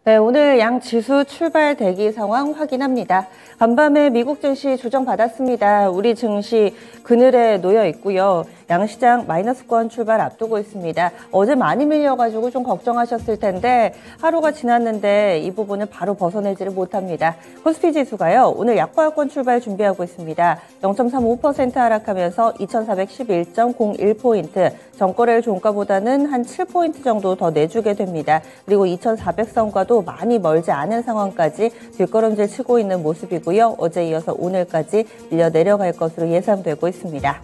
네, 오늘 양 지수 출발 대기 상황 확인합니다. 간밤에 미국 증시 조정받았습니다. 우리 증시 그늘에 놓여 있고요. 양시장 마이너스권 출발 앞두고 있습니다. 어제 많이 밀려가지고 좀 걱정하셨을 텐데 하루가 지났는데 이 부분을 바로 벗어내지를 못합니다. 코스피 지수가요. 오늘 약보합권 출발 준비하고 있습니다. 0.35% 하락하면서 2411.01포인트, 전거래일 종가보다는 한 7포인트 정도 더 내주게 됩니다. 그리고 2400선과도 많이 멀지 않은 상황까지 뒷걸음질 치고 있는 모습이고요. 어제 이어서 오늘까지 밀려 내려갈 것으로 예상되고 있습니다.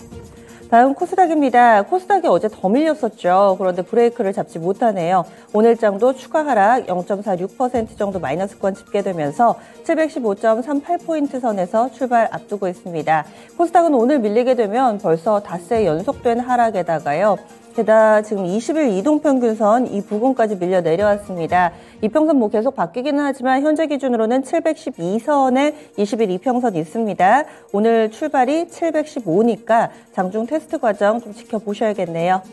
다음 코스닥입니다. 코스닥이 어제 더 밀렸었죠. 그런데 브레이크를 잡지 못하네요. 오늘 장도 추가 하락 0.46% 정도 마이너스권 집계되면서 715.38포인트 선에서 출발 앞두고 있습니다. 코스닥은 오늘 밀리게 되면 벌써 닷새 연속된 하락에다가요. 게다가 지금 20일 이동평균선 이 부근까지 밀려 내려왔습니다. 이평선 계속 바뀌기는 하지만 현재 기준으로는 712선에 20일 이평선 있습니다. 오늘 출발이 715니까 장중 테스트 과정 좀 지켜보셔야겠네요.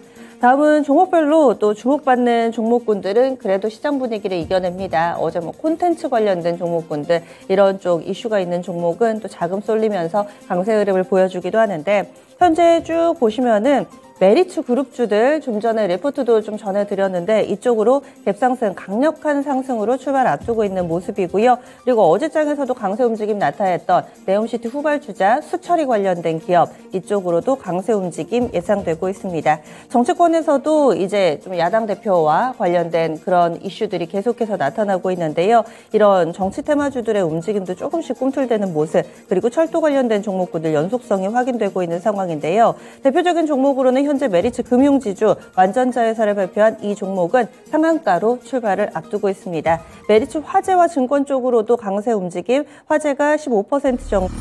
다음은 종목별로 또 주목받는 종목군들은 그래도 시장 분위기를 이겨냅니다. 어제 콘텐츠 관련된 종목군들, 이런 쪽 이슈가 있는 종목은 또 자금 쏠리면서 강세 흐름을 보여주기도 하는데, 현재 쭉 보시면은 메리츠 그룹주들 좀 전에 리포트도 좀 전해드렸는데 이쪽으로 갭상승, 강력한 상승으로 출발 앞두고 있는 모습이고요. 그리고 어제장에서도 강세 움직임 나타냈던 네옴시티 후발주자 수처리 관련된 기업, 이쪽으로도 강세 움직임 예상되고 있습니다. 정치권에서도 이제 좀 야당 대표와 관련된 그런 이슈들이 계속해서 나타나고 있는데요. 이런 정치 테마주들의 움직임도 조금씩 꿈틀대는 모습, 그리고 철도 관련된 종목군들 연속성이 확인되고 있는 상황인데요. 대표적인 종목으로는 현재 메리츠 금융지주 완전자회사를 발표한 이 종목은 상한가로 출발을 앞두고 있습니다. 메리츠 화재와 증권 쪽으로도 강세 움직임, 화재가 15% 정도.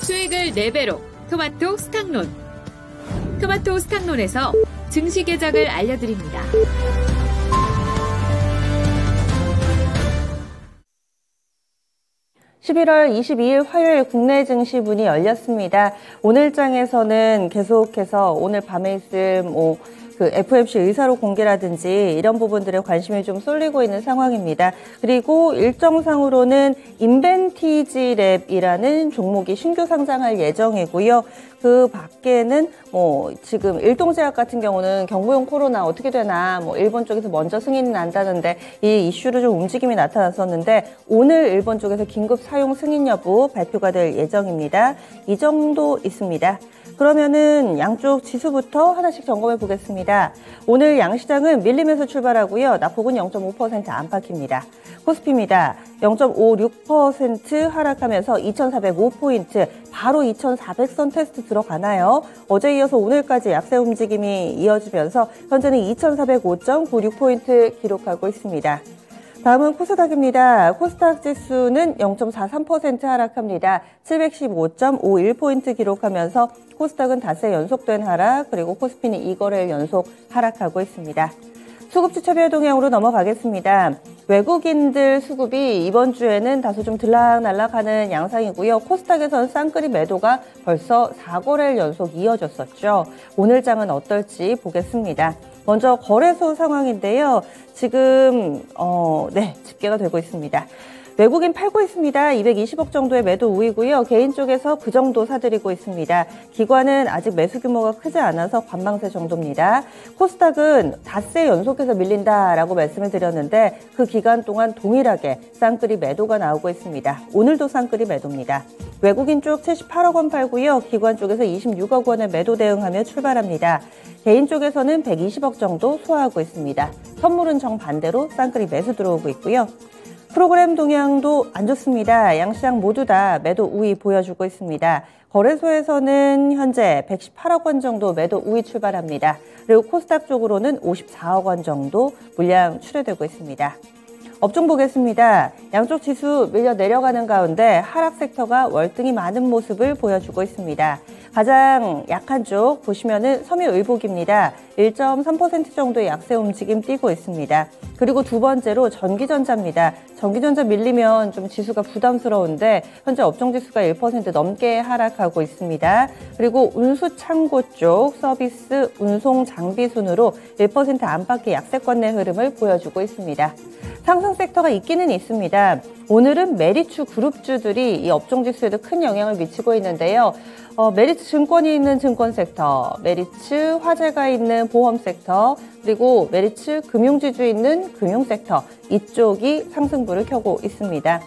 수익을 4배로 토마토 스탁론. 토마토 스탁론에서 증시 계작을 알려드립니다. 11월 22일 화요일 국내 증시 문이 열렸습니다. 오늘장에서는 계속해서 오늘 밤에 있을 FMC 의사로 공개라든지 이런 부분들에 관심이 좀 쏠리고 있는 상황입니다. 그리고 일정상으로는 인벤티지랩이라는 종목이 신규 상장할 예정이고요. 그 밖에는 지금 일동제약 같은 경우는 경부용 코로나 어떻게 되나 일본 쪽에서 먼저 승인이 난다는데 이 이슈로 좀 움직임이 나타났었는데 오늘 일본 쪽에서 긴급 사용 승인 여부 발표가 될 예정입니다. 이 정도 있습니다. 그러면은 양쪽 지수부터 하나씩 점검해 보겠습니다. 오늘 양시장은 밀림에서 출발하고요. 낙폭은 0.5% 안팎입니다. 코스피입니다. 0.56% 하락하면서 2,405포인트, 바로 2,400선 테스트 들어가나요? 어제 이어서 오늘까지 약세 움직임이 이어지면서 현재는 2,405.96포인트 기록하고 있습니다. 다음은 코스닥입니다. 코스닥 지수는 0.43% 하락합니다. 715.51포인트 기록하면서 코스닥은 닷새 연속된 하락, 그리고 코스피는 2거래일 연속 하락하고 있습니다. 수급주차별 동향으로 넘어가겠습니다. 외국인들 수급이 이번 주에는 다소 좀 들락날락하는 양상이고요. 코스닥에서는 쌍끌이 매도가 벌써 4거래일 연속 이어졌었죠. 오늘 장은 어떨지 보겠습니다. 먼저 거래소 상황인데요. 지금 집계가 되고 있습니다. 외국인 팔고 있습니다. 220억 정도의 매도 우위고요. 개인 쪽에서 그 정도 사들이고 있습니다. 기관은 아직 매수 규모가 크지 않아서 관망세 정도입니다. 코스닥은 닷새 연속해서 밀린다라고 말씀을 드렸는데 그 기간 동안 동일하게 쌍끌이 매도가 나오고 있습니다. 오늘도 쌍끌이 매도입니다. 외국인 쪽 78억 원 팔고요. 기관 쪽에서 26억 원의 매도 대응하며 출발합니다. 개인 쪽에서는 120억 정도 소화하고 있습니다. 선물은 정반대로 쌍끌이 매수 들어오고 있고요. 프로그램 동향도 안 좋습니다. 양시장 모두 다 매도 우위 보여주고 있습니다. 거래소에서는 현재 118억 원 정도 매도 우위 출발합니다. 그리고 코스닥 쪽으로는 54억 원 정도 물량 출회되고 있습니다. 업종 보겠습니다. 양쪽 지수 밀려 내려가는 가운데 하락 섹터가 월등히 많은 모습을 보여주고 있습니다. 가장 약한 쪽 보시면은 섬유의복입니다. 1.3% 정도의 약세 움직임 띄고 있습니다. 그리고 두 번째로 전기전자입니다. 전기전자 밀리면 좀 지수가 부담스러운데 현재 업종지수가 1% 넘게 하락하고 있습니다. 그리고 운수창고 쪽 서비스, 운송 장비 순으로 1% 안팎의 약세권의 흐름을 보여주고 있습니다. 상승 섹터가 있기는 있습니다. 오늘은 메리츠 그룹주들이 이 업종지수에도 큰 영향을 미치고 있는데요. 메리츠 증권이 있는 증권 섹터, 메리츠 화재가 있는 보험 섹터, 그리고 메리츠 금융지주 있는 금융 섹터, 이쪽이 상승부를 켜고 있습니다.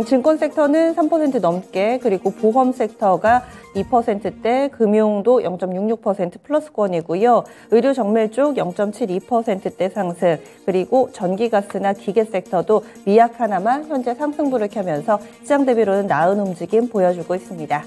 증권 섹터는 3% 넘게, 그리고 보험 섹터가 2%대, 금융도 0.66% 플러스권이고요. 의료 정밀 쪽 0.72%대 상승, 그리고 전기가스나 기계 섹터도 미약 하나마 현재 상승부를 켜면서 시장 대비로는 나은 움직임 보여주고 있습니다.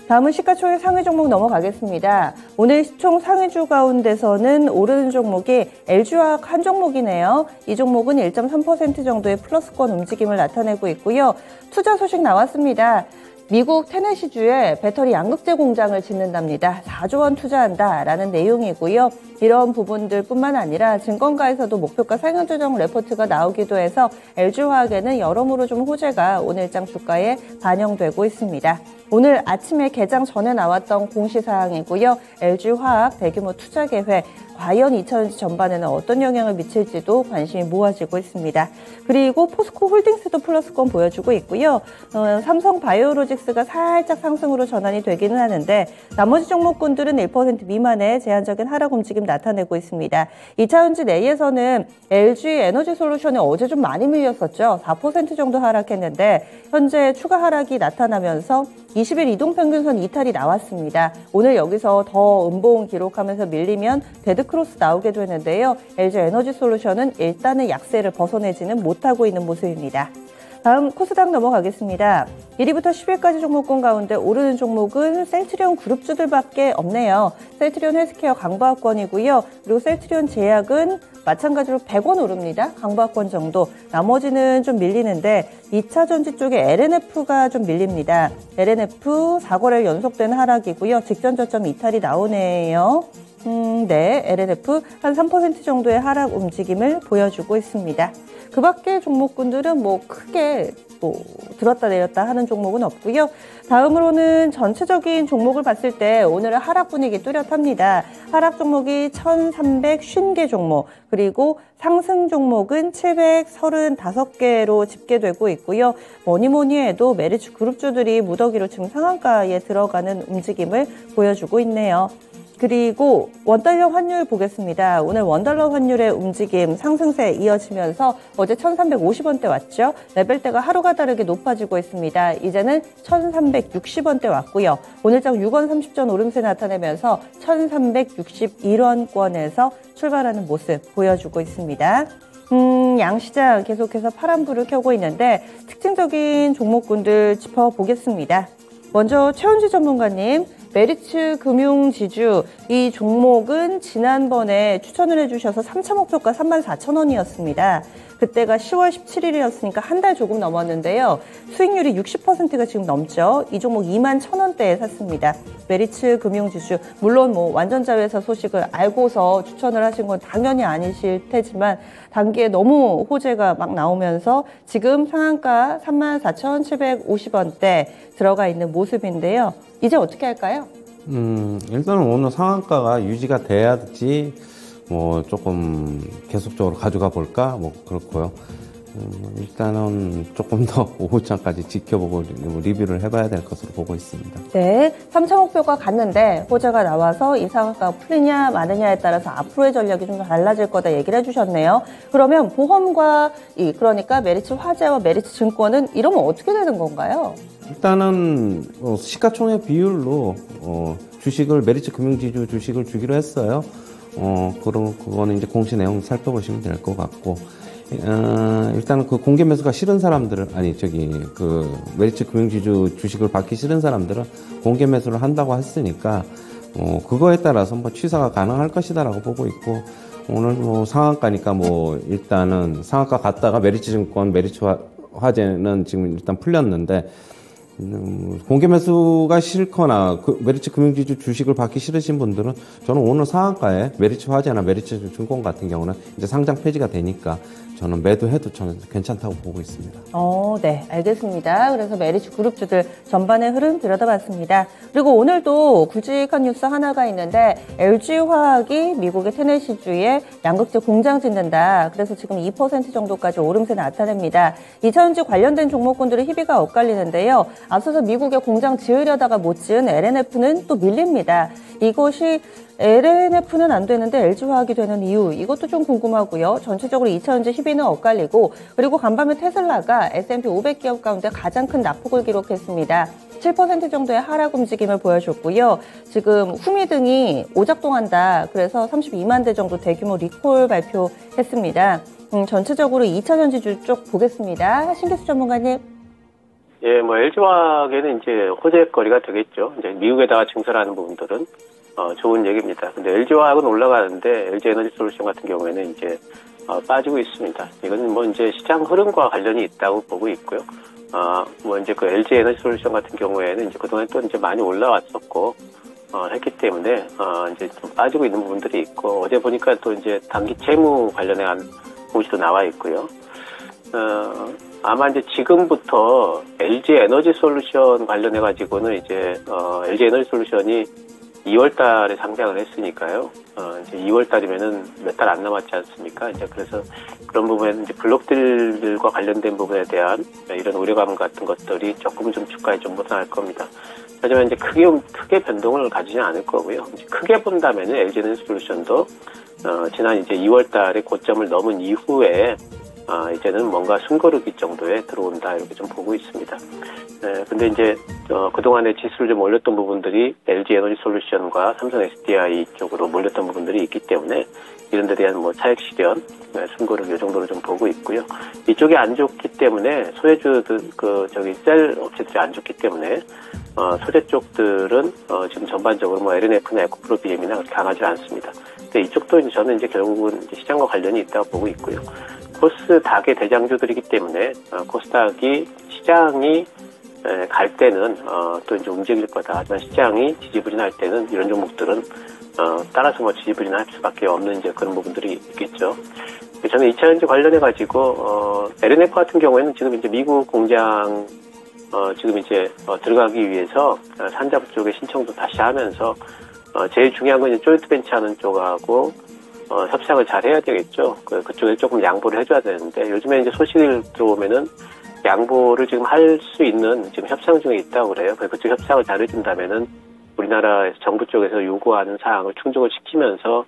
다음은 시가총액 상위 종목 넘어가겠습니다. 오늘 시총 상위주 가운데서는 오르는 종목이 LG화학 한 종목이네요. 이 종목은 1.3% 정도의 플러스권 움직임을 나타내고 있고요. 투자 소식 나왔습니다. 미국 테네시주에 배터리 양극재 공장을 짓는답니다. 4조 원 투자한다라는 내용이고요. 이런 부분들뿐만 아니라 증권가에서도 목표가 상향 조정 레포트가 나오기도 해서 LG화학에는 여러모로 좀 호재가 오늘장 주가에 반영되고 있습니다. 오늘 아침에 개장 전에 나왔던 공시사항이고요. LG화학 대규모 투자 계획, 과연 2차전지 전반에는 어떤 영향을 미칠지도 관심이 모아지고 있습니다. 그리고 포스코홀딩스도 플러스권 보여주고 있고요. 삼성바이오로직스가 살짝 상승으로 전환이 되기는 하는데 나머지 종목군들은 1% 미만의 제한적인 하락 움직임 나타내고 있습니다. 2차전지 내에서는 LG에너지솔루션이 어제 좀 많이 밀렸었죠. 4% 정도 하락했는데 현재 추가 하락이 나타나면서 20일 이동평균선 이탈이 나왔습니다. 오늘 여기서 더 음봉 기록하면서 밀리면 데드크로스 나오게 되는데요. LG에너지솔루션은 일단은 약세를 벗어내지는 못하고 있는 모습입니다. 다음 코스닥 넘어가겠습니다. 1위부터 10위까지 종목군 가운데 오르는 종목은 셀트리온 그룹주들밖에 없네요. 셀트리온 헬스케어 강보합권이고요. 그리고 셀트리온 제약은 마찬가지로 100원 오릅니다. 강보합권 정도. 나머지는 좀 밀리는데 2차 전지 쪽에 LNF가 좀 밀립니다. LNF 4거래일 연속된 하락이고요. 직전 저점 이탈이 나오네요. 네, LNF 한 3% 정도의 하락 움직임을 보여주고 있습니다. 그 밖의 종목군들은 크게 들었다 내렸다 하는 종목은 없고요. 다음으로는 전체적인 종목을 봤을 때 오늘은 하락 분위기 뚜렷합니다. 하락 종목이 1,350개 종목, 그리고 상승 종목은 735개로 집계되고 있고요. 뭐니 해도 메리츠 그룹주들이 무더기로 지금 상한가에 들어가는 움직임을 보여주고 있네요. 그리고 원달러 환율 보겠습니다. 오늘 원달러 환율의 움직임 상승세 이어지면서 어제 1,350원대 왔죠. 레벨대가 하루가 다르게 높아지고 있습니다. 이제는 1,360원대 왔고요. 오늘장 6원 30전 오름세 나타내면서 1,361원권에서 출발하는 모습 보여주고 있습니다. 양시장 계속해서 파란불을 켜고 있는데 특징적인 종목군들 짚어보겠습니다. 먼저 최원지 전문가님, 메리츠 금융지주 이 종목은 지난번에 추천을 해주셔서 3차 목표가 34,000원이었습니다. 그때가 10월 17일이었으니까 한 달 조금 넘었는데요. 수익률이 60%가 지금 넘죠. 이 종목 21,000원대에 샀습니다. 메리츠 금융지주, 물론 완전자회사 소식을 알고서 추천을 하신 건 당연히 아니실 테지만 단기에 너무 호재가 막 나오면서 지금 상한가 34,750원대 들어가 있는 모습인데요. 이제 어떻게 할까요? 일단은 오늘 상한가가 유지가 돼야지 조금 계속적으로 가져가 볼까 그렇고요. 일단은 조금 더 오후장까지 지켜보고 리뷰를 해봐야 될 것으로 보고 있습니다. 네, 3차 목표가 갔는데 호재가 나와서 이 상한가가 풀리냐 마느냐에 따라서 앞으로의 전략이 좀 달라질 거다 얘기를 해주셨네요. 그러면 보험과 그러니까 메리츠 화재와 메리츠 증권은 이러면 어떻게 되는 건가요? 일단은 시가총액 비율로 주식을 메리츠 금융지주 주식을 주기로 했어요. 그럼 그거는 이제 공시 내용 살펴보시면 될 것 같고, 일단은 그 공개 매수가 싫은 사람들은 메리츠 금융지주 주식을 받기 싫은 사람들은 공개 매수를 한다고 했으니까 그거에 따라서 취사가 가능할 것이다라고 보고 있고, 오늘 상한가니까 일단은 상한가 갔다가 메리츠 증권, 메리츠 화재는 지금 일단 풀렸는데 공개 매수가 싫거나 메리츠 금융지주 주식을 받기 싫으신 분들은 저는 오늘 상한가에 메리츠 화재나 메리츠 증권 같은 경우는 이제 상장 폐지가 되니까 저는 매도해도 저는 괜찮다고 보고 있습니다. 네, 알겠습니다. 그래서 메리츠 그룹주들 전반의 흐름 들여다봤습니다. 그리고 오늘도 굵직한 뉴스 하나가 있는데 LG화학이 미국의 테네시주에 양극재 공장 짓는다. 그래서 지금 2% 정도까지 오름세 나타냅니다. 2차전지 관련된 종목군들의 희비가 엇갈리는데요. 앞서서 미국에 공장 지으려다가 못 지은 LNF는 또 밀립니다. 이것이 LNF는 안 되는데 LG화학이 되는 이유, 이것도 좀 궁금하고요. 전체적으로 2차전지 희비는 엇갈리고, 그리고 간밤에 테슬라가 S&P 500기업 가운데 가장 큰 낙폭을 기록했습니다. 7% 정도의 하락 움직임을 보여줬고요. 지금 후미 등이 오작동한다. 그래서 32만 대 정도 대규모 리콜 발표했습니다. 전체적으로 2차전지주 쪽 보겠습니다. 신기수 전문가님. 예, LG화학에는 이제 호재거리가 되겠죠. 이제 미국에다가 증설하는 부분들은 좋은 얘기입니다. 근데 LG화학은 올라가는데 LG에너지솔루션 같은 경우에는 이제 빠지고 있습니다. 이건 이제 시장 흐름과 관련이 있다고 보고 있고요. 이제 그 LG에너지솔루션 같은 경우에는 이제 그동안 또 이제 많이 올라왔었고 했기 때문에 이제 좀 빠지고 있는 부분들이 있고, 어제 보니까 또 이제 단기 채무 관련한 공시도 나와 있고요. 아마 이제 지금부터 LG에너지솔루션 관련해 가지고는 이제 LG에너지솔루션이 2월 달에 상장을 했으니까요. 이제 2월 달이면은 몇 달 안 남았지 않습니까? 이제 그래서 그런 부분에 이제 블록들과 관련된 부분에 대한 이런 우려감 같은 것들이 조금 좀 주가에 좀 묻어날 겁니다. 하지만 이제 크게 변동을 가지지는 않을 거고요. 이제 크게 본다면은 LG에너지솔루션도 지난 이제 2월 달에 고점을 넘은 이후에 이제는 뭔가 숨고르기 정도에 들어온다, 이렇게 좀 보고 있습니다. 근데 이제 그동안에 지수를 좀 올렸던 부분들이 LG에너지솔루션과 삼성 SDI 쪽으로 몰렸던 부분들이 있기 때문에 이런 데 대한 차익 실현, 숨고르기 이 정도로 좀 보고 있고요. 이쪽이 안 좋기 때문에 소외주들 셀 업체들이 안 좋기 때문에 소재 쪽들은 지금 전반적으로 LNF나 에코프로비엠이나 그렇게 강하지 않습니다. 근데 이쪽도 이제 저는 이제 결국은 이제 시장과 관련이 있다고 보고 있고요. 코스닥의 대장주들이기 때문에 코스닥이 시장이 갈 때는 또 이제 움직일 거다. 하지만 시장이 지지부진할 때는 이런 종목들은 따라서 지지부진할 수밖에 없는 이제 그런 부분들이 있겠죠. 저는 2차전지 관련해 가지고 LNF 같은 경우에는 지금 이제 미국 공장 지금 이제 들어가기 위해서 산자부 쪽에 신청도 다시 하면서 제일 중요한 건 이제 조인트 벤처하는 쪽하고 협상을 잘 해야 되겠죠. 그쪽에 조금 양보를 해줘야 되는데, 요즘에 이제 소식을 들어오면은 양보를 지금 할 수 있는 지금 협상 중에 있다고 그래요. 그쪽 협상을 잘 해준다면은 우리나라 정부 쪽에서 요구하는 사항을 충족을 시키면서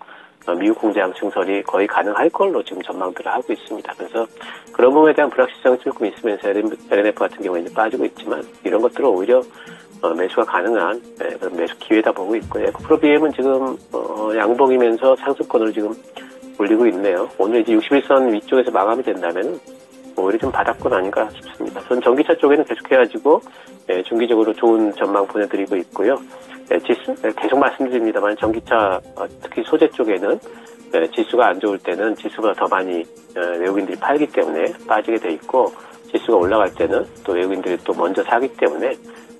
미국 공장 증설이 거의 가능할 걸로 지금 전망들을 하고 있습니다. 그래서 그런 부분에 대한 불확실성이 조금 있으면서 LNF 같은 경우에는 빠지고 있지만, 이런 것들은 오히려 매수가 가능한 그런 매수 기회다 보고 있고요. 에코프로비엠은 지금 양봉이면서 상승권을 지금 올리고 있네요. 오늘 이제 61선 위쪽에서 마감이 된다면 오히려 좀 바닥권 아닌가 싶습니다. 전 전기차 쪽에는 계속해가지고 중기적으로 좋은 전망 보내드리고 있고요. 지수 계속 말씀드립니다만, 전기차 특히 소재 쪽에는 지수가 안 좋을 때는 지수보다 더 많이 외국인들이 팔기 때문에 빠지게 돼 있고, 지수가 올라갈 때는 또 외국인들이 또 먼저 사기 때문에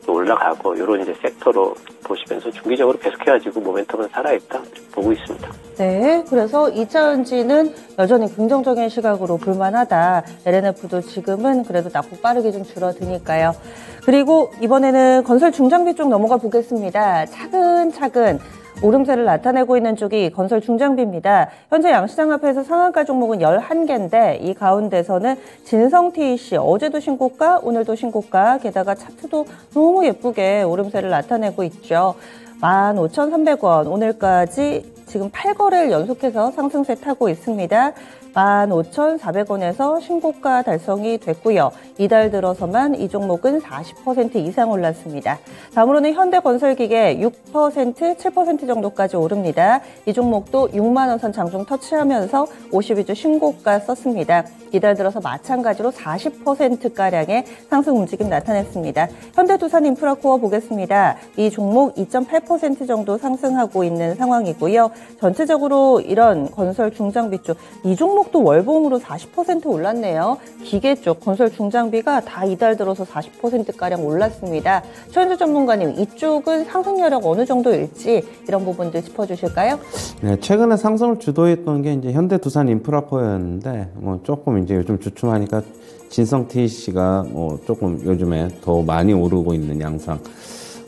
또 올라가고, 이런 이제 섹터로 보시면서 중기적으로 계속해가지고 모멘텀은 살아있다 보고 있습니다. 네, 그래서 2차전지는 여전히 긍정적인 시각으로 볼만하다. LNF도 지금은 그래도 낙폭 빠르게 좀 줄어드니까요. 그리고 이번에는 건설 중장비 쪽 넘어가 보겠습니다. 차근차근 오름세를 나타내고 있는 쪽이 건설 중장비입니다. 현재 양시장 앞에서 상한가 종목은 11개인데 이 가운데서는 진성 TEC 어제도 신고가, 오늘도 신고가, 게다가 차트도 너무 예쁘게 오름세를 나타내고 있죠. 15,300원, 오늘까지 지금 8거래를 연속해서 상승세 타고 있습니다. 15,400원에서 신고가 달성이 됐고요. 이달 들어서만 이 종목은 40% 이상 올랐습니다. 다음으로는 현대건설기계 6%, 7% 정도까지 오릅니다. 이 종목도 6만 원 선 장중 터치하면서 52주 신고가 썼습니다. 이달 들어서 마찬가지로 40%가량의 상승 움직임 나타냈습니다. 현대두산인프라코어 보겠습니다. 이 종목 2.8% 정도 상승하고 있는 상황이고요. 전체적으로 이런 건설 중장비 쪽, 이 종목 종목도 월봉으로 40% 올랐네요. 기계 쪽, 건설 중장비가 다 이달 들어서 40%가량 올랐습니다. 최현주 전문가님, 이쪽은 상승 여력 어느 정도일지 이런 부분들 짚어주실까요? 네, 최근에 상승을 주도했던 게 이제 현대두산인프라코였는데, 조금 이제 요즘 주춤하니까 진성 TC가 조금 요즘에 더 많이 오르고 있는 양상.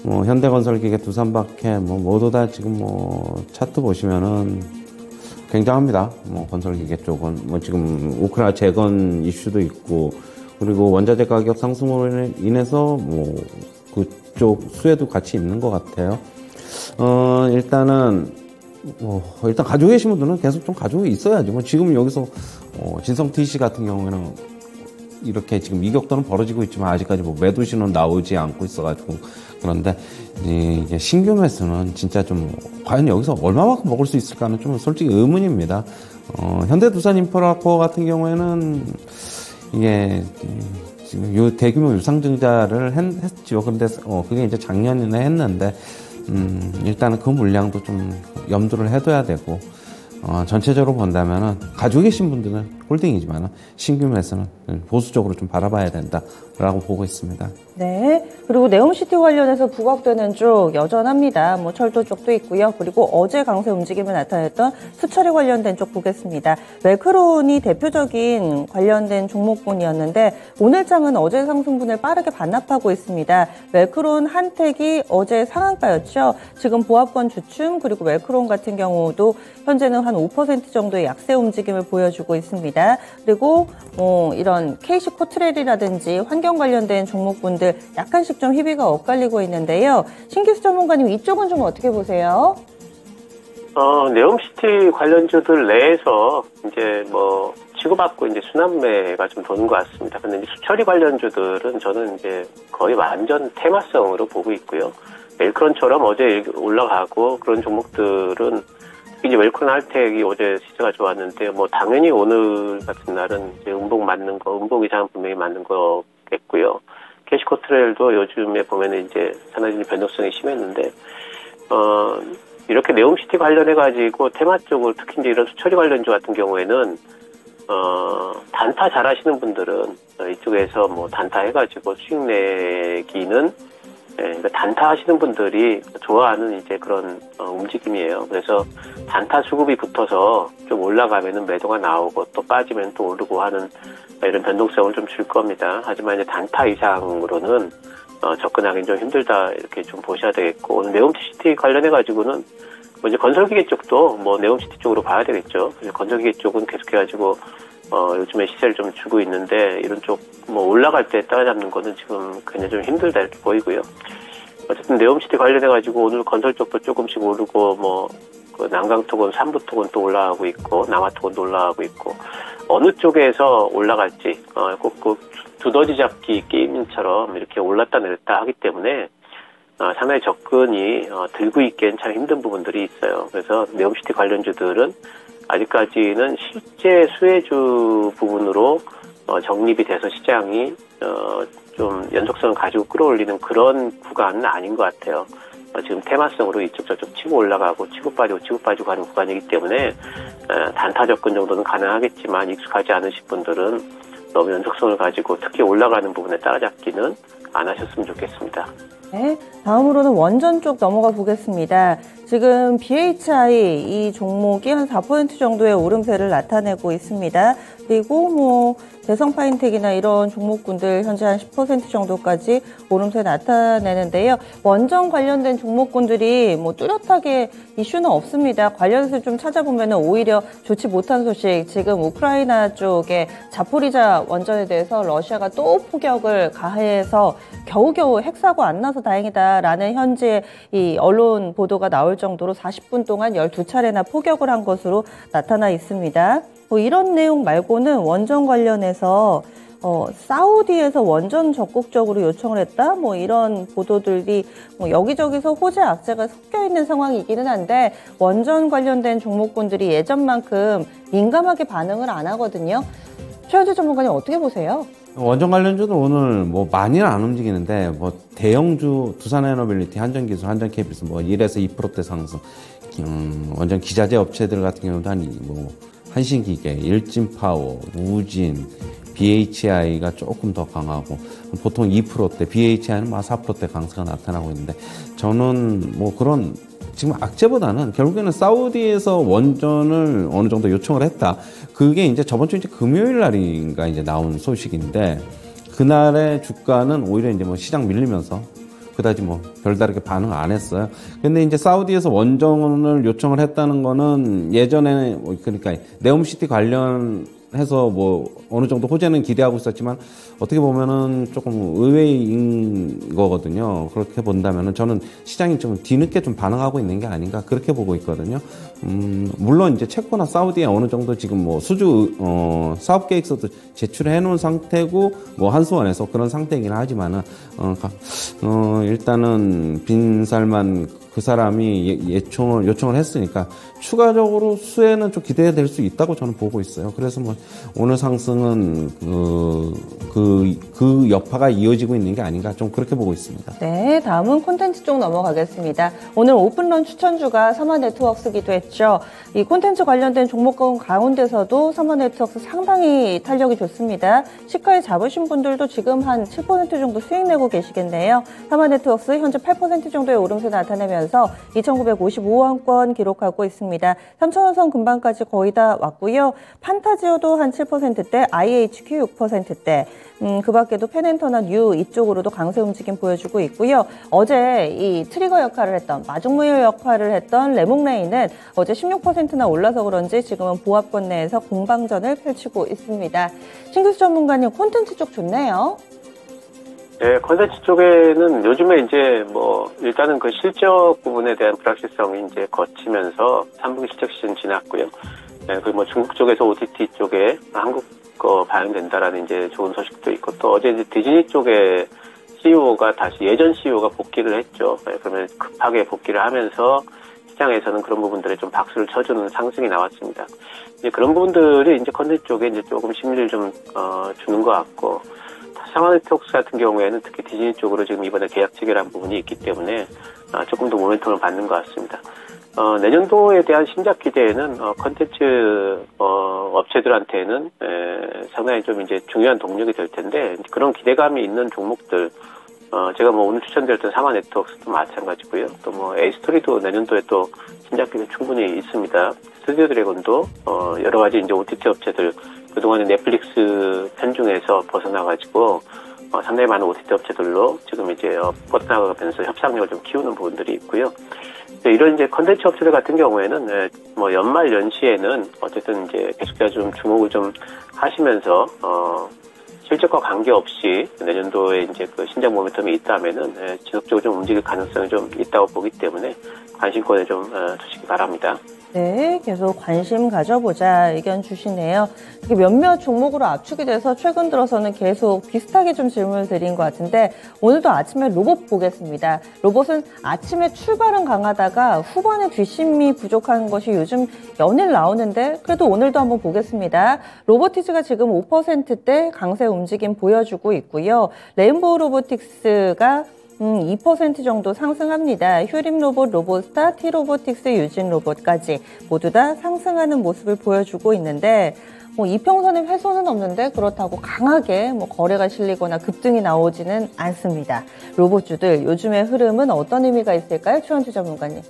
현대건설기계, 두산박해, 모두 다 지금 차트 보시면은 굉장합니다. 건설기계 쪽은. 지금 우크라이나 재건 이슈도 있고, 그리고 원자재 가격 상승으로 인해서 그쪽 수혜도 같이 있는 것 같아요. 일단 가지고 계신 분들은 계속 좀 가지고 있어야지. 지금 여기서, 진성 TC 같은 경우에는 이렇게 지금 이격도는 벌어지고 있지만 아직까지 매도 신호는 나오지 않고 있어가지고. 그런데 이게 신규 매수는 진짜 좀 과연 여기서 얼마만큼 먹을 수 있을까는 좀 솔직히 의문입니다. 현대두산인프라코어 같은 경우에는 이게 지금 대규모 유상증자를 했죠. 근데 그게 이제 작년에 했는데 일단은 그 물량도 좀 염두를 해둬야 되고 전체적으로 본다면은 가지고 계신 분들은 홀딩이지만 신규 매수는 보수적으로 좀 바라봐야 된다라고 보고 있습니다. 네. 그리고 네옴시티 관련해서 부각되는 쪽 여전합니다. 철도 쪽도 있고요. 그리고 어제 강세 움직임을 나타냈던 수처리 관련된 쪽 보겠습니다. 웰크론이 대표적인 관련된 종목군이었는데 오늘 장은 어제 상승분을 빠르게 반납하고 있습니다. 웰크론 한택이 어제 상한가였죠. 지금 보합권 주춤 그리고 웰크론 같은 경우도 현재는 한 5% 정도의 약세 움직임을 보여주고 있습니다. 그리고 이런 KC 코트렐이라든지 환경 관련된 종목군들 약간씩 좀 희비가 엇갈리고 있는데요. 신기수 전문가님 이쪽은 좀 어떻게 보세요? 네옴시티 관련주들 내에서 이제 치고받고 이제 순환매가 좀 도는 것 같습니다. 근데 이제 수처리 관련주들은 저는 이제 거의 완전 테마성으로 보고 있고요. 웰크론처럼 어제 올라가고 그런 종목들은 이제 웰크론 할텍이 어제 시세가 좋았는데 당연히 오늘 같은 날은 이제 음봉 이상은 분명히 맞는 거겠고요. 캐시코트렐도 요즘에 보면은 이제 산화진이 변동성이 심했는데 이렇게 네옴시티 관련해가지고 테마 쪽을 특히 이제 이런 수처리 관련주 같은 경우에는 단타 잘하시는 분들은 이쪽에서 단타 해가지고 수익 내기는 그러니까 단타 하시는 분들이 좋아하는 이제 그런 움직임이에요. 그래서 단타 수급이 붙어서 좀 올라가면은 매도가 나오고 또 빠지면 또 오르고 하는 이런 변동성을 좀 줄 겁니다. 하지만 이제 단타 이상으로는 접근하기는 좀 힘들다 이렇게 좀 보셔야 되겠고 오늘 네옴시티 관련해 가지고는 이제 건설기계 쪽도 네옴시티 쪽으로 봐야 되겠죠. 건설기계 쪽은 계속해가지고 요즘에 시세를 좀 주고 있는데 이런 쪽 올라갈 때 따라잡는 거는 지금 굉장히 좀 힘들다 이렇게 보이고요. 어쨌든 네옴시티 관련해가지고 오늘 건설 쪽도 조금씩 오르고 그 난강토건, 삼부토건 또 올라가고 있고 남아토건도 올라가고 있고 어느 쪽에서 올라갈지 꼭 그 두더지 잡기 게임처럼 이렇게 올랐다 내렸다 하기 때문에 상당히 접근이 들고 있기엔 참 힘든 부분들이 있어요. 그래서 네옴시티 관련주들은 아직까지는 실제 수혜주 부분으로 정립이 돼서 시장이 좀 연속성을 가지고 끌어올리는 그런 구간은 아닌 것 같아요. 지금 테마성으로 이쪽 저쪽 치고 올라가고 치고 빠지고 하는 구간이기 때문에 단타 접근 정도는 가능하겠지만 익숙하지 않으신 분들은 너무 연속성을 가지고 특히 올라가는 부분에 따라잡기는 안 하셨으면 좋겠습니다. 네, 다음으로는 원전 쪽 넘어가 보겠습니다. 지금 BHI 이 종목이 한 4% 정도의 오름세를 나타내고 있습니다. 그리고 대성파인텍이나 이런 종목군들 현재 한 10% 정도까지 오름세 나타내는데요. 원전 관련된 종목군들이 뚜렷하게 이슈는 없습니다. 관련해서 좀 찾아보면 오히려 좋지 못한 소식, 지금 우크라이나 쪽에 자포리자 원전에 대해서 러시아가 또 포격을 가해서 겨우겨우 핵사고 안 나서 다행이다라는 현재 이 언론 보도가 나올 정도로 40분 동안 12차례나 포격을 한 것으로 나타나 있습니다. 이런 내용 말고는 원전 관련해서 사우디에서 원전 적극적으로 요청을 했다? 이런 보도들이 여기저기서 호재 악재가 섞여 있는 상황이기는 한데 원전 관련된 종목군들이 예전만큼 민감하게 반응을 안 하거든요. 최현주 전문가님 어떻게 보세요? 원전 관련주도 오늘 많이는 안 움직이는데 대형주 두산에너빌리티, 한전기술, 한전KBS 1에서 2%대 상승. 원전 기자재 업체들 같은 경우도 한신기계, 일진파워, 우진, BHI가 조금 더 강하고 보통 2%대, BHI는 4%대 강세가 나타나고 있는데 저는 뭐 그런 지금 악재보다는 결국에는 사우디에서 원전을 어느 정도 요청을 했다. 그게 이제 저번 주 이제 금요일 날인가 이제 나온 소식인데 그날의 주가는 오히려 이제 뭐 시장 밀리면서 그다지 뭐 별다르게 반응 안 했어요. 근데 이제 사우디에서 원전을 요청을 했다는 거는 예전에 그러니까 네옴시티 관련해서 뭐 어느 정도 호재는 기대하고 있었지만 어떻게 보면은 조금 의외인 거거든요. 그렇게 본다면은 저는 시장이 좀 뒤늦게 좀 반응하고 있는 게 아닌가 그렇게 보고 있거든요. 물론 이제 체코나 사우디에 어느 정도 지금 뭐 사업 계획서도 제출해 놓은 상태고 뭐 한수원에서 그런 상태이긴 하지만은 일단은 빈살만 그 사람이 요청을 했으니까 추가적으로 수혜는 좀 기대될 수 있다고 저는 보고 있어요. 그래서 뭐 오늘 상승은 그 여파가 이어지고 있는 게 아닌가 좀 그렇게 보고 있습니다. 네, 다음은 콘텐츠 쪽 넘어가겠습니다. 오늘 오픈런 추천주가 삼화네트워크스기도 했죠. 이 콘텐츠 관련된 종목 가운데서도 삼화네트워크스 상당히 탄력이 좋습니다. 시가에 잡으신 분들도 지금 한 7% 정도 수익 내고 계시겠네요. 삼화네트워크스 현재 8% 정도의 오름세 나타내면서 2,955원권 기록하고 있습니다. 3,000원 선 근방까지 거의 다 왔고요. 판타지오도 한 7%대, IHQ 6%대, 그 밖에도 펜앤터나 뉴 이쪽으로도 강세 움직임 보여주고 있고요. 어제 이 트리거 역할을 했던, 마중무일 역할을 했던 레몽레이는 어제 16%나 올라서 그런지 지금은 보합권 내에서 공방전을 펼치고 있습니다. 신규수 전문가님, 콘텐츠 쪽 좋네요. 네, 컨텐츠 쪽에는 요즘에 이제 뭐 일단은 그 실적 부분에 대한 불확실성이 이제 거치면서 3분기 실적 시즌 지났고요. 네, 그 뭐 중국 쪽에서 OTT 쪽에 한국 거 반영된다라는 이제 좋은 소식도 있고 또 어제 이제 디즈니 쪽에 CEO가 다시 예전 CEO가 복귀를 했죠. 네, 그러면 급하게 복귀를 하면서 시장에서는 그런 부분들에 좀 박수를 쳐주는 상승이 나왔습니다. 이제 그런 부분들이 이제 컨텐츠 쪽에 이제 조금 심리를 좀 주는 것 같고. 삼화네트워크스 같은 경우에는 특히 디즈니 쪽으로 지금 이번에 계약 체결한 부분이 있기 때문에 조금 더 모멘텀을 받는 것 같습니다. 내년도에 대한 신작 기대에는 컨텐츠 업체들한테는 상당히 좀 이제 중요한 동력이 될 텐데 그런 기대감이 있는 종목들 제가 뭐 오늘 추천드렸던 삼화네트워크스도 마찬가지고요. 또 뭐 에이스토리도 내년도에 또 신작 기대 충분히 있습니다. 스튜디오 드래곤도 여러 가지 이제 OTT 업체들 그동안에 넷플릭스 편중에서 벗어나가지고 상당히 많은 OTT 업체들로 지금 이제 뻗어나가면서 협상력을 좀 키우는 부분들이 있고요. 이런 이제 컨텐츠 업체들 같은 경우에는 뭐 연말 연시에는 어쨌든 이제 계속해서 좀 주목을 좀 하시면서 실적과 관계없이 내년도에 이제 그 신작 모멘텀이 있다면은 지속적으로 좀 움직일 가능성이 좀 있다고 보기 때문에 관심권에 좀 두시기 바랍니다. 네, 계속 관심 가져보자 의견 주시네요. 이게 몇몇 종목으로 압축이 돼서 최근 들어서는 계속 비슷하게 좀 질문을 드린 것 같은데 오늘도 아침에 로봇 보겠습니다. 로봇은 아침에 출발은 강하다가 후반에 뒷심이 부족한 것이 요즘 연일 나오는데 그래도 오늘도 한번 보겠습니다. 로보티즈가 지금 5%대 강세 움직임 보여주고 있고요. 레인보우 로보틱스가 2% 정도 상승합니다. 휴림 로봇, 로봇스타, T로보틱스, 유진 로봇까지 모두 다 상승하는 모습을 보여주고 있는데 뭐 이평선의 훼손은 없는데 그렇다고 강하게 뭐 거래가 실리거나 급등이 나오지는 않습니다. 로봇주들 요즘의 흐름은 어떤 의미가 있을까요? 최원주 전문가님.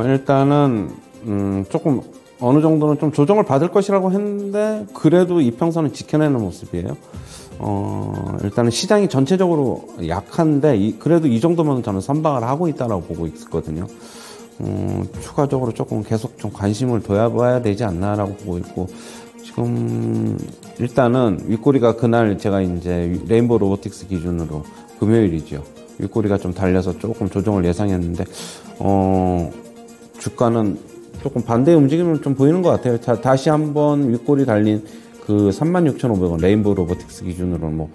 일단은 조금 어느 정도는 좀 조정을 받을 것이라고 했는데 그래도 이평선은 지켜내는 모습이에요. 일단은 시장이 전체적으로 약한데 그래도 이 정도면 저는 선방을 하고 있다라고 보고 있거든요. 추가적으로 조금 계속 좀 관심을 둬야 되지 않나라고 보고 있고 지금 일단은 윗꼬리가 그날 제가 이제 레인보우 로보틱스 기준으로 금요일이죠. 윗꼬리가 좀 달려서 조금 조정을 예상했는데 주가는 조금 반대의 움직임을 좀 보이는 것 같아요. 다시 한번 윗꼬리 달린 그 36,500원 레인보우 로보틱스 기준으로 뭐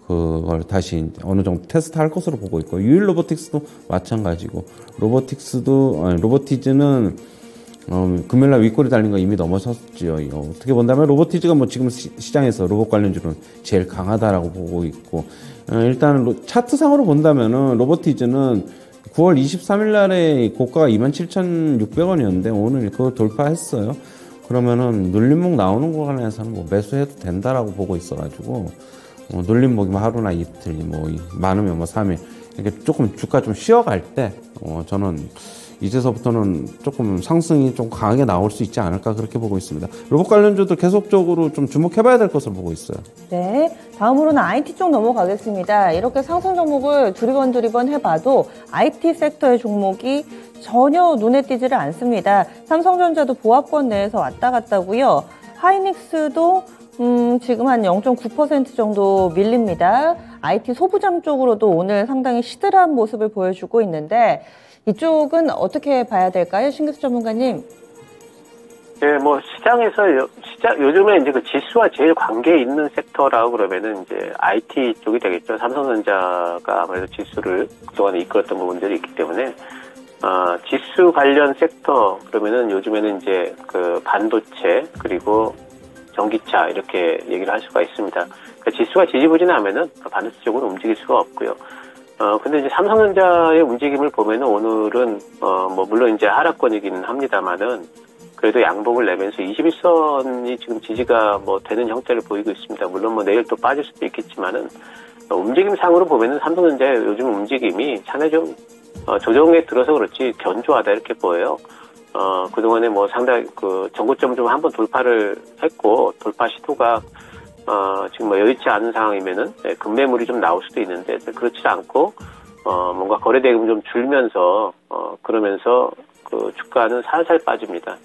그걸 다시 어느 정도 테스트 할 것으로 보고 있고 유일 로보틱스도 마찬가지고 로보티즈는 금요일날 윗꼬리 달린 거 이미 넘어섰죠. 어떻게 본다면 로보티즈가 뭐 지금 시장에서 로봇 관련주는 제일 강하다라고 보고 있고 일단 차트상으로 본다면은 로보티즈는 9월 23일 날에 고가가 27,600원이었는데 오늘 그거 돌파했어요. 그러면은 눌림목 나오는 구간에서는 뭐 매수해도 된다라고 보고 있어가지고 눌림목이 뭐 하루나 이틀, 뭐 많으면 뭐 3일 이렇게 조금 주가 좀 쉬어갈 때 저는 이제서부터는 조금 상승이 좀 강하게 나올 수 있지 않을까 그렇게 보고 있습니다. 로봇 관련주들 계속적으로 좀 주목해봐야 될 것을 보고 있어요. 네, 다음으로는 IT 쪽 넘어가겠습니다. 이렇게 상승 종목을 두리번 해봐도 IT 섹터의 종목이 전혀 눈에 띄지를 않습니다. 삼성전자도 보합권 내에서 왔다 갔다고요. 하이닉스도 지금 한 0.9% 정도 밀립니다. IT 소부장 쪽으로도 오늘 상당히 시들한 모습을 보여주고 있는데 이쪽은 어떻게 봐야 될까요? 신규수 전문가님. 네, 뭐 시장에서 요즘에 이제 그 지수와 제일 관계 있는 섹터라고 그러면은 이제 IT 쪽이 되겠죠. 삼성전자가 아무래도 지수를 그동안에 이끌었던 부분들이 있기 때문에 지수 관련 섹터 그러면은 요즘에는 이제 그 반도체 그리고 전기차 이렇게 얘기를 할 수가 있습니다. 그러니까 지수가 지지부진하면은 반도체 쪽으로 움직일 수가 없고요. 근데 이제 삼성전자의 움직임을 보면은 오늘은, 뭐, 물론 이제 하락권이긴 합니다만은, 그래도 양봉을 내면서 21선이 지금 지지가 뭐 되는 형태를 보이고 있습니다. 물론 뭐 내일 또 빠질 수도 있겠지만은, 움직임상으로 보면은 삼성전자의 요즘 움직임이 상당히 좀, 조정에 들어서 그렇지 견조하다 이렇게 보여요. 그동안에 뭐 상당히 그 전고점 좀 한번 돌파를 했고, 돌파 시도가 지금 뭐 여의치 않은 상황이면은 급매물이 좀 나올 수도 있는데 그렇지 않고 뭔가 거래 대금 좀 줄면서 그러면서 그 주가는 살살 빠집니다.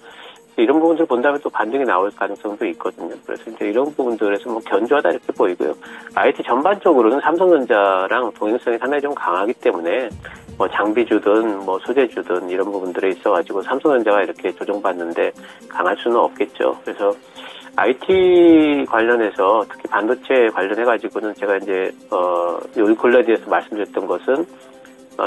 이런 부분들을 본다면 또 반등이 나올 가능성도 있거든요. 그래서 이제 이런 부분들에서 뭐 견조하다 이렇게 보이고요. IT 전반적으로는 삼성전자랑 동행성이 상당히 좀 강하기 때문에 뭐 장비주든 뭐 소재주든 이런 부분들에 있어가지고 삼성전자가 이렇게 조정받는데 강할 수는 없겠죠. 그래서 IT 관련해서 특히 반도체 관련해가지고는 제가 이제 요 근래에서 말씀드렸던 것은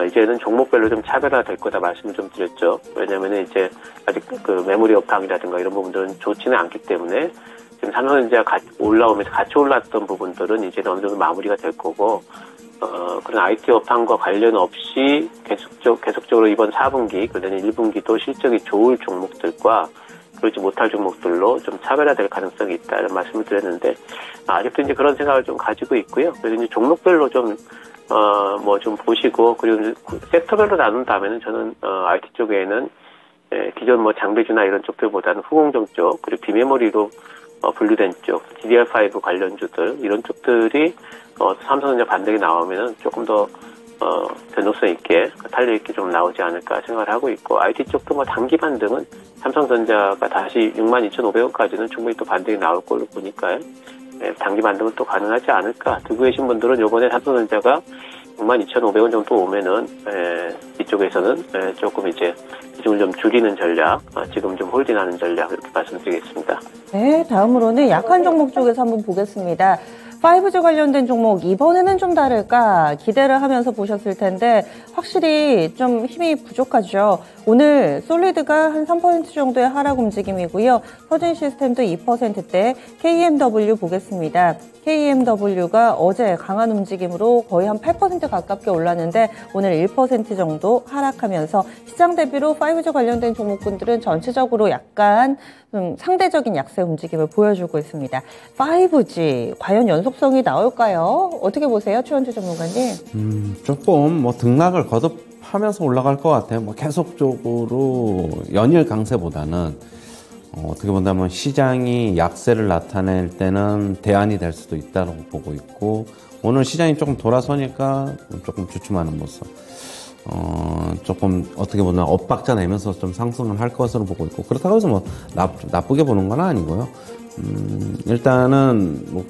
이제는 종목별로 좀 차별화될 거다 말씀을 좀 드렸죠. 왜냐면은 이제 아직 그 메모리 업황이라든가 이런 부분들은 좋지는 않기 때문에 지금 삼성전자가 올라오면서 같이 올랐던 부분들은 이제는 어느 정도 마무리가 될 거고 그런 IT 업황과 관련 없이 계속적으로 이번 4분기 그다음에 1분기도 실적이 좋을 종목들과 그렇지 못할 종목들로 좀 차별화될 가능성이 있다 이런 말씀을 드렸는데 아직도 이제 그런 생각을 좀 가지고 있고요. 그래서 이제 종목별로 좀 뭐 좀 보시고 그리고 섹터별로 나눈다면은 저는 IT 쪽에는 기존 뭐 장비주나 이런 쪽들보다는 후공정 쪽 그리고 비메모리로 분류된 쪽 DDR5 관련주들 이런 쪽들이 삼성전자 반등이 나오면은 조금 더 변동성 있게 탄력 있게 좀 나오지 않을까 생각을 하고 있고 IT 쪽도 뭐 단기 반등은 삼성전자가 다시 62,500원까지는 충분히 또 반등이 나올 걸로 보니까요. 단기 반등은 또 가능하지 않을까. 들고 계신 분들은 요번에 삼성전자가 62,500원 정도 오면은 이쪽에서는 조금 이제 비중을 좀 줄이는 전략, 지금 좀 홀딩하는 전략 이렇게 말씀드리겠습니다. 네, 다음으로는 약한 종목 쪽에서 한번 보겠습니다. 5G 관련된 종목 이번에는 좀 다를까 기대를 하면서 보셨을 텐데 확실히 좀 힘이 부족하죠. 오늘 솔리드가 한 3% 정도의 하락 움직임이고요. 서진 시스템도 2%대 KMW 보겠습니다. KMW가 어제 강한 움직임으로 거의 한 8% 가깝게 올랐는데 오늘 1% 정도 하락하면서 시장 대비로 5G 관련된 종목군들은 전체적으로 약간 상대적인 약세 움직임을 보여주고 있습니다. 5G 과연 연속성이 나올까요? 어떻게 보세요, 최원주 전문가님? 조금 뭐 등락을 거듭하면서 올라갈 것 같아요. 뭐 계속적으로 연일 강세보다는 어떻게 본다면 시장이 약세를 나타낼 때는 대안이 될 수도 있다고 보고 있고 오늘 시장이 조금 돌아서니까 조금 주춤하는 모습. 조금 어떻게 보면 엇박자 내면서 좀 상승을 할 것으로 보고 있고 그렇다고 해서 뭐 나쁘게 보는 건 아니고요. 일단은 뭐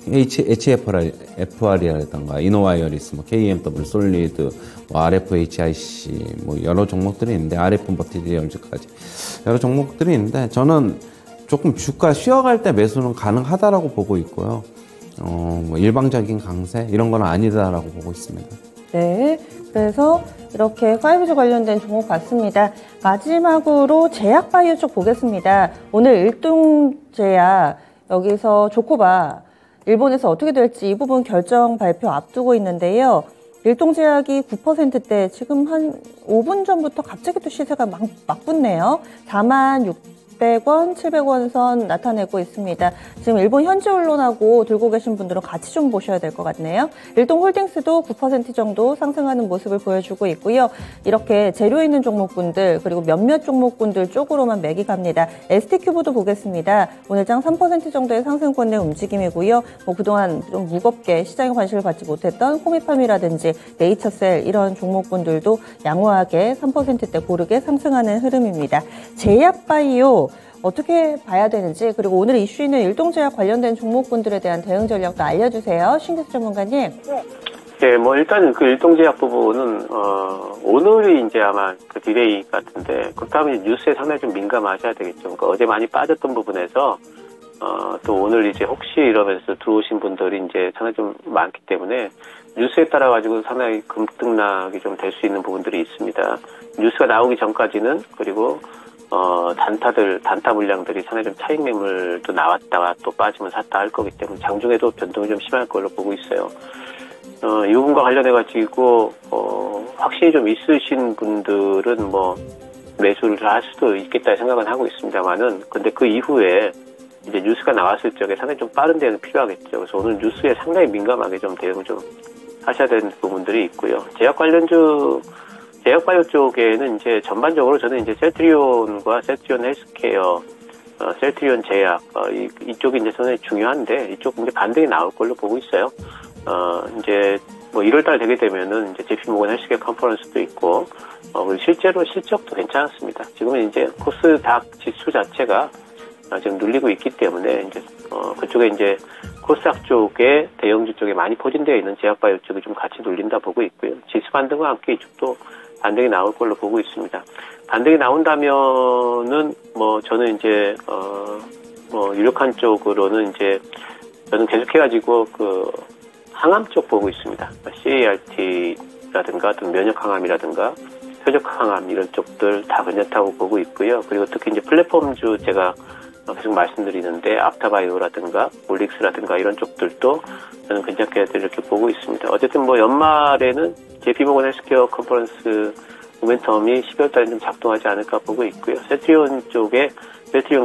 HFR이라든가 이노와이어리스, 뭐 KMW, 솔리드, 뭐 RFHIC 뭐 여러 종목들이 있는데 RF 머티리얼즈까지 여러 종목들이 있는데 저는 조금 주가 쉬어갈 때 매수는 가능하다라고 보고 있고요. 뭐 일방적인 강세 이런 건 아니다라고 보고 있습니다. 네, 그래서 이렇게 5G 관련된 종목 봤습니다. 마지막으로 제약바이오 쪽 보겠습니다. 오늘 일동제약 여기서 조코바 일본에서 어떻게 될지 이 부분 결정 발표 앞두고 있는데요. 일동제약이 9%대 지금 한 5분 전부터 갑자기 또 시세가 막 붙네요. 600원, 700원 선 나타내고 있습니다. 지금 일본 현지 언론하고 들고 계신 분들은 같이 좀 보셔야 될 것 같네요. 일동홀딩스도 9% 정도 상승하는 모습을 보여주고 있고요. 이렇게 재료 있는 종목군들 그리고 몇몇 종목군들 쪽으로만 맥이 갑니다. ST큐브도 보겠습니다. 오늘 장 3% 정도의 상승권 내 움직임이고요. 뭐 그동안 좀 무겁게 시장에 관심을 받지 못했던 호미팜이라든지 네이처셀 이런 종목군들도 양호하게 3%대 고르게 상승하는 흐름입니다. 제약바이오 어떻게 봐야 되는지 그리고 오늘 이슈있는 일동제약 관련된 종목군들에 대한 대응 전략도 알려주세요. 신기수 전문가님. 네, 뭐 일단 그 일동제약 부분은 오늘이 이제 아마 그 디레이 같은데 그렇다면 뉴스에 상당히 좀 민감하셔야 되겠죠. 그러니까 어제 많이 빠졌던 부분에서 또 오늘 이제 혹시 이러면서 들어오신 분들이 이제 상당히 좀 많기 때문에 뉴스에 따라 가지고 상당히 급등락이 좀 될 수 있는 부분들이 있습니다. 뉴스가 나오기 전까지는 그리고 단타 물량들이 상당히 좀 차익 매물도 나왔다가 또 빠지면 샀다 할 거기 때문에 장중에도 변동이 좀 심할 걸로 보고 있어요. 이 부분과 관련해 가지고 확신이 좀 있으신 분들은 뭐 매수를 할 수도 있겠다 생각은 하고 있습니다만은 근데 그 이후에 이제 뉴스가 나왔을 적에 상당히 좀 빠른 대응이 필요하겠죠. 그래서 오늘 뉴스에 상당히 민감하게 좀 대응을 좀 하셔야 되는 부분들이 있고요. 제약바이오 쪽에는 이제 전반적으로 저는 이제 셀트리온과 셀트리온 헬스케어, 셀트리온 제약, 이쪽이 이제 상당히 중요한데 이쪽 이제 반등이 나올 걸로 보고 있어요. 이제 뭐 1월달 되게 되면은 이제 JP모건 헬스케어 컨퍼런스도 있고, 그리고 실제로 실적도 괜찮았습니다. 지금은 이제 코스닥 지수 자체가 지금 눌리고 있기 때문에 이제 그쪽에 이제 코스닥 쪽에 대형주 쪽에 많이 포진되어 있는 제약바이오 쪽이 좀 같이 눌린다 보고 있고요. 지수 반등과 함께 이쪽도 반등이 나올 걸로 보고 있습니다. 반등이 나온다면은 뭐 저는 이제 뭐 유력한 쪽으로는 이제 저는 계속해가지고 그 항암 쪽 보고 있습니다. CART라든가 또 면역 항암이라든가 표적 항암 이런 쪽들 다 괜찮다고 보고 있고요. 그리고 특히 이제 플랫폼주 제가 계속 말씀드리는데 앞타바이오라든가 올릭스라든가 이런 쪽들도 저는 괜찮게 이렇게 보고 있습니다. 어쨌든 뭐 연말에는 JP모건 헬스케어 컨퍼런스 모멘텀이 12월 달에 좀 작동하지 않을까 보고 있고요. 셀트리온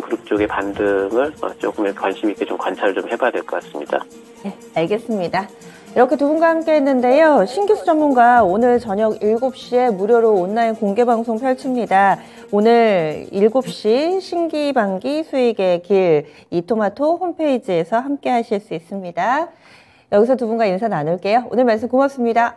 그룹 쪽의 반등을 조금 관심 있게 좀 관찰을 좀 해봐야 될 것 같습니다. 네, 알겠습니다. 이렇게 두 분과 함께 했는데요. 신기수 전문가 오늘 저녁 7시에 무료로 온라인 공개 방송 펼칩니다. 오늘 7시 신기반기 수익의 길 이토마토 홈페이지에서 함께 하실 수 있습니다. 여기서 두 분과 인사 나눌게요. 오늘 말씀 고맙습니다.